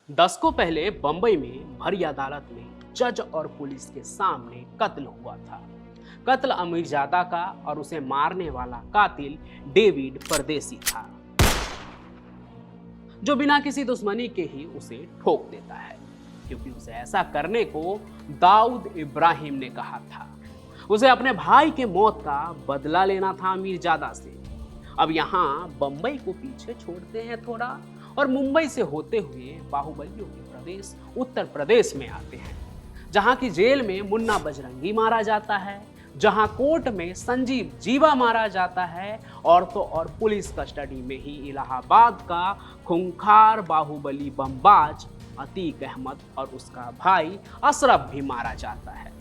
दशकों पहले बंबई में भरी अदालत में जज और पुलिस के सामने कत्ल हुआ था। कत्ल अमीरजादा का और उसे मारने वाला कातिल डेविड परदेसी था, जो बिना किसी दुश्मनी के ही उसे ठोक देता है, क्योंकि उसे ऐसा करने को दाऊद इब्राहिम ने कहा था। उसे अपने भाई के मौत का बदला लेना था अमीरजादा से। अब यहाँ बंबई को पीछे छोड़ते हैं थोड़ा और मुंबई से होते हुए बाहुबलियों के प्रदेश उत्तर प्रदेश में आते हैं, जहां की जेल में मुन्ना बजरंगी मारा जाता है, जहां कोर्ट में संजीव जीवा मारा जाता है, और तो और पुलिस कस्टडी में ही इलाहाबाद का खूंखार बाहुबली बमबाज अतीक अहमद और उसका भाई अशरफ भी मारा जाता है।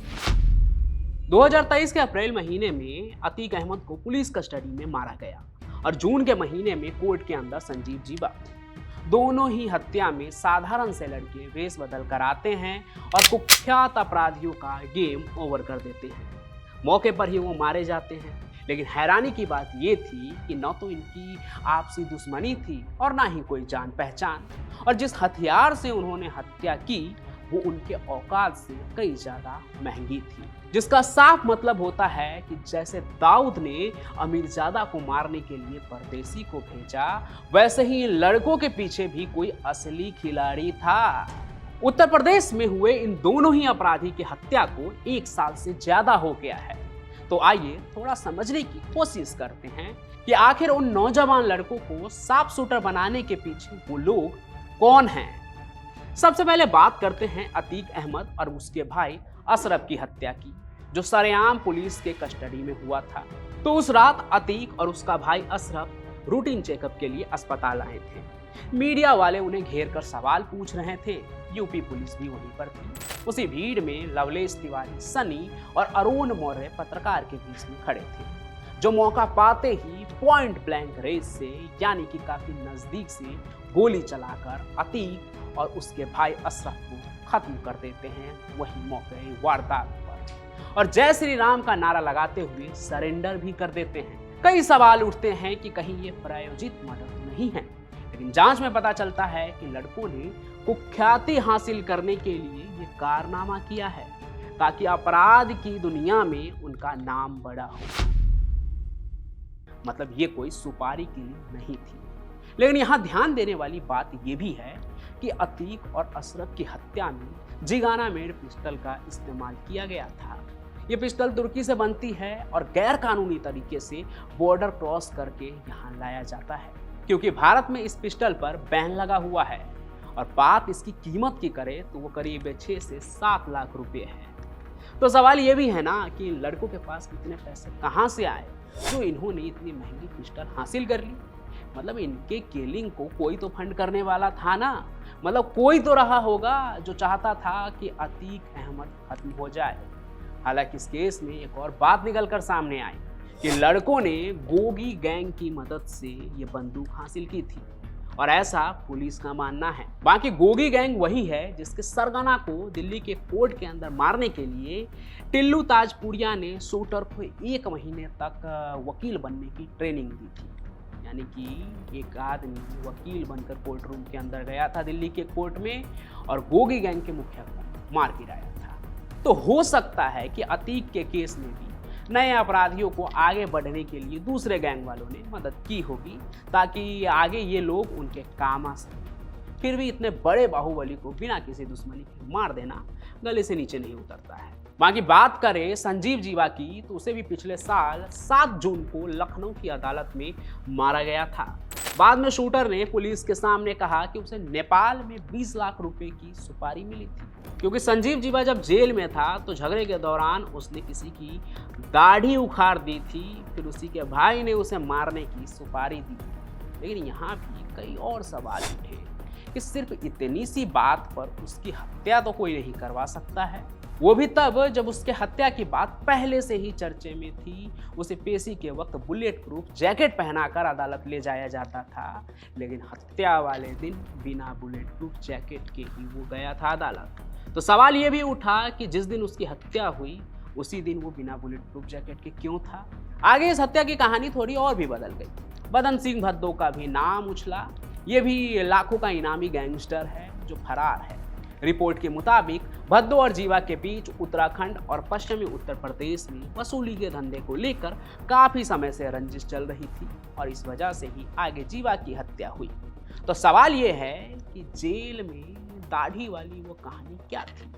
2023 के अप्रैल महीने में अतीक अहमद को पुलिस कस्टडी में मारा गया और जून के महीने में कोर्ट के अंदर संजीव जीवा। दोनों ही हत्या में साधारण से लड़के वेश बदल कर आते हैं और कुख्यात अपराधियों का गेम ओवर कर देते हैं। मौके पर ही वो मारे जाते हैं। लेकिन हैरानी की बात ये थी कि न तो इनकी आपसी दुश्मनी थी और ना ही कोई जान पहचान, और जिस हथियार से उन्होंने हत्या की वो उनके औकात से कई ज्यादा महंगी थी, जिसका साफ मतलब होता है कि जैसे दाऊद ने अमीरजादा को मारने के लिए परदेसी को भेजा, वैसे ही इन लड़कों के पीछे भी कोई असली खिलाड़ी था। उत्तर प्रदेश में हुए इन दोनों ही अपराधी की हत्या को 1 साल से ज्यादा हो गया है। तो आइए थोड़ा समझने की कोशिश करते हैं कि आखिर उन नौजवान लड़कों को साफ शूटर बनाने के पीछे वो लोग कौन हैं। सबसे पहले बात करते हैं अतीक अहमद और उसके भाई अशरफ की हत्या की, जो सरेआम पुलिस के कस्टडी में हुआ था। तो उस रात अतीक और उसका भाई अशरफ रूटीन चेकअप के लिए अस्पताल आए थे। मीडिया वाले उन्हें घेर कर सवाल पूछ रहे थे। यूपी पुलिस भी वहीं पर थी। उसी भीड़ में लवलेश तिवारी, सनी और अरुण मौर्य पत्रकार के बीच में खड़े थे, जो मौका पाते ही पॉइंट ब्लैंक रेंज से यानी कि काफी नजदीक से गोली चलाकर अतीक और उसके भाई अशरफ को खत्म कर देते हैं वही मौके वारदात पर, और जय श्री राम का नारा लगाते हुए सरेंडर भी कर देते हैं। कई सवाल उठते हैं कि कहीं ये प्रायोजित मर्डर नहीं है, लेकिन जांच में पता चलता है कि लड़कों ने कुख्याति हासिल करने के लिए ये कारनामा किया है ताकि अपराध की दुनिया में उनका नाम बड़ा हो। मतलब ये कोई सुपारी की नहीं थी। लेकिन यहाँ ध्यान देने वाली बात यह भी है कि अतीक और अशरफ की हत्या में जिगाना मेड पिस्टल का इस्तेमाल किया गया था। ये पिस्टल तुर्की से बनती है और गैर कानूनी तरीके से बॉर्डर क्रॉस करके यहाँ लाया जाता है, क्योंकि भारत में इस पिस्टल पर बैन लगा हुआ है। और बात इसकी कीमत की करें तो वो करीब 6 से 7 लाख रुपए है। तो सवाल ये भी है ना कि लड़कों के पास इतने पैसे कहाँ से आए जो इन्होंने इतनी महंगी पिस्टल हासिल कर ली। मतलब इनके किलिंग को कोई तो फंड करने वाला था ना। मतलब कोई तो रहा होगा जो चाहता था कि अतीक अहमद खत्म हो जाए। हालांकि इस केस में एक और बात निकल कर सामने आई कि लड़कों ने गोगी गैंग की मदद से ये बंदूक हासिल की थी, और ऐसा पुलिस का मानना है। बाकी गोगी गैंग वही है जिसके सरगना को दिल्ली के कोर्ट के अंदर मारने के लिए टिल्लू ताजपुरिया ने शूटर को 1 महीने तक वकील बनने की ट्रेनिंग दी थी। यानी कि एक आदमी वकील बनकर कोर्ट रूम के अंदर गया था दिल्ली के कोर्ट में और गोगी गैंग के मुखिया को मार गिराया था। तो हो सकता है कि अतीक के केस में भी नए अपराधियों को आगे बढ़ने के लिए दूसरे गैंग वालों ने मदद की होगी, ताकि आगे ये लोग उनके काम आ सकें। फिर भी इतने बड़े बाहुबली को बिना किसी दुश्मनी के मार देना गले से नीचे नहीं उतरता है। बाकी बात करें संजीव जीवा की, तो उसे भी पिछले साल 7 जून को लखनऊ की अदालत में मारा गया था। बाद में शूटर ने पुलिस के सामने कहा कि उसे नेपाल में 20 लाख रुपए की सुपारी मिली थी, क्योंकि संजीव जीवा जब जेल में था तो झगड़े के दौरान उसने किसी की दाढ़ी उखाड़ दी थी, फिर उसी के भाई ने उसे मारने की सुपारी दी। लेकिन यहाँ भी कई और सवाल उठे कि सिर्फ इतनी सी बात पर उसकी हत्या तो कोई नहीं करवा सकता है, वो भी तब जब उसके हत्या की बात पहले से ही चर्चे में थी। उसे पेशी के वक्त बुलेट प्रूफ जैकेट पहनाकर अदालत ले जाया जाता था, लेकिन हत्या वाले दिन बिना बुलेट प्रूफ जैकेट के ही वो गया था अदालत। तो सवाल ये भी उठा कि जिस दिन उसकी हत्या हुई उसी दिन वो बिना बुलेट प्रूफ जैकेट के क्यों था। आगे इस हत्या की कहानी थोड़ी और भी बदल गई। बदन सिंह भद्दो का भी नाम उछला। ये भी लाखों का इनामी गैंगस्टर है, जो फरार है। रिपोर्ट के मुताबिक भद्दो और जीवा के बीच उत्तराखंड और पश्चिमी उत्तर प्रदेश में वसूली के धंधे को लेकर काफी समय से रंजिश चल रही थी और इस वजह से ही आगे जीवा की हत्या हुई। तो सवाल ये है कि जेल में दाढ़ी वाली वो कहानी क्या थी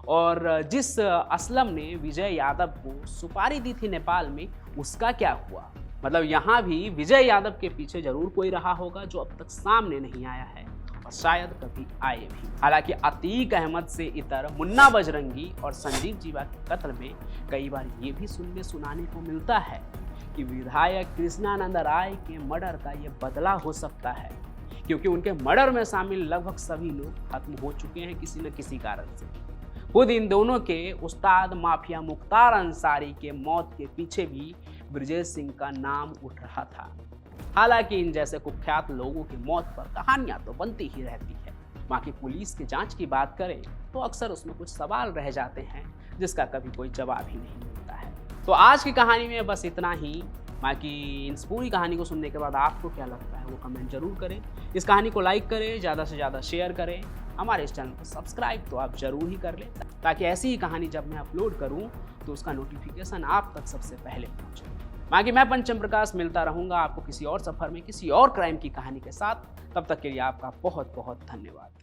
और जिस असलम ने विजय यादव को सुपारी दी थी नेपाल में, उसका क्या हुआ। मतलब यहाँ भी विजय यादव के पीछे जरूर कोई रहा होगा जो अब तक सामने नहीं आया है और शायद कभी आए भी। हालांकि अतीक अहमद से इतर मुन्ना बजरंगी और संजीव जीवा के कत्ल में कई बार ये भी सुनाने को मिलता है कि विधायक कृष्णानंद राय के मर्डर का ये बदला हो सकता है, क्योंकि उनके मर्डर में शामिल लगभग सभी लोग खत्म हो चुके हैं किसी न किसी कारण से। खुद इन दोनों के उस्ताद माफिया मुख्तार अंसारी के मौत के पीछे भी ब्रजेश सिंह का नाम उठ रहा था। हालांकि इन जैसे कुख्यात लोगों की मौत पर कहानियां तो बनती ही रहती है। वहाँ की पुलिस की जांच की बात करें तो अक्सर उसमें कुछ सवाल रह जाते हैं जिसका कभी कोई जवाब ही नहीं मिलता है। तो आज की कहानी में बस इतना ही। बाकी इस पूरी कहानी को सुनने के बाद आपको क्या लगता है वो कमेंट जरूर करें। इस कहानी को लाइक करें, ज़्यादा से ज़्यादा शेयर करें। हमारे इस चैनल को सब्सक्राइब तो आप जरूर ही कर लें ताकि ऐसी ही कहानी जब मैं अपलोड करूं तो उसका नोटिफिकेशन आप तक सबसे पहले पहुंचे। बाकी मैं पंचम प्रकाश मिलता रहूंगा आपको किसी और सफर में किसी और क्राइम की कहानी के साथ। तब तक के लिए आपका बहुत बहुत धन्यवाद।